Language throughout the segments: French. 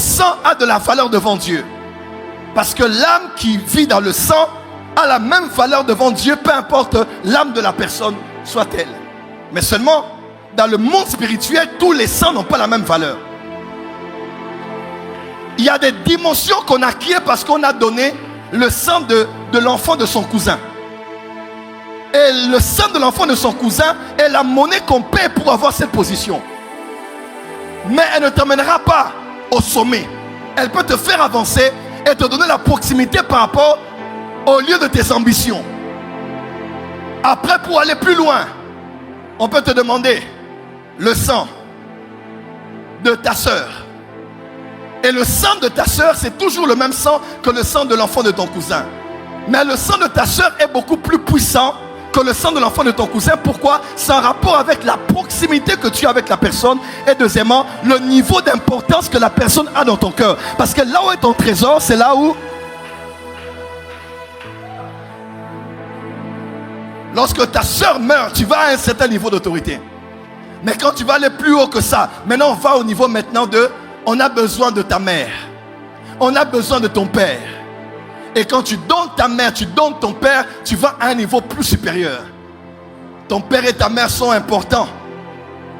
sang a de la valeur devant Dieu. Parce que l'âme qui vit dans le sang a la même valeur devant Dieu, peu importe l'âme de la personne soit-elle. Mais seulement, dans le monde spirituel, tous les sangs n'ont pas la même valeur. Il y a des dimensions qu'on acquiert parce qu'on a donné le sang de l'enfant de son cousin. Et le sang de l'enfant de son cousin est la monnaie qu'on paie pour avoir cette position. Mais elle ne t'amènera pas au sommet. Elle peut te faire avancer et te donner la proximité par rapport au lieu de tes ambitions. Après, pour aller plus loin, on peut te demander le sang de ta sœur. Et le sang de ta sœur, c'est toujours le même sang que le sang de l'enfant de ton cousin. Mais le sang de ta sœur est beaucoup plus puissant que le sang de l'enfant de ton cousin. Pourquoi? C'est en rapport avec la proximité que tu as avec la personne. Et deuxièmement, le niveau d'importance que la personne a dans ton cœur. Parce que là où est ton trésor, c'est là où... Lorsque ta sœur meurt, tu vas à un certain niveau d'autorité. Mais quand tu vas aller plus haut que ça, maintenant on va au niveau maintenant de... On a besoin de ta mère. On a besoin de ton père. Et quand tu donnes ta mère, tu donnes ton père, tu vas à un niveau plus supérieur. Ton père et ta mère sont importants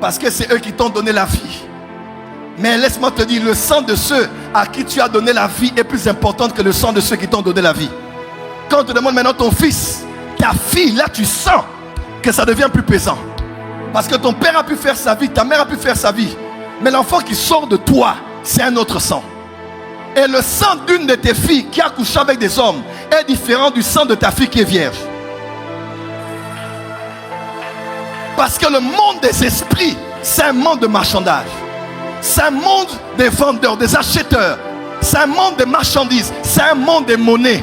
parce que c'est eux qui t'ont donné la vie. Mais laisse-moi te dire, le sang de ceux à qui tu as donné la vie est plus important que le sang de ceux qui t'ont donné la vie. Quand on te demande maintenant ton fils, ta fille, là tu sens que ça devient plus pesant. Parce que ton père a pu faire sa vie, ta mère a pu faire sa vie. Mais l'enfant qui sort de toi, c'est un autre sang. Et le sang d'une de tes filles qui a couché avec des hommes est différent du sang de ta fille qui est vierge. Parce que le monde des esprits, c'est un monde de marchandage. C'est un monde des vendeurs, des acheteurs. C'est un monde des marchandises. C'est un monde des monnaies.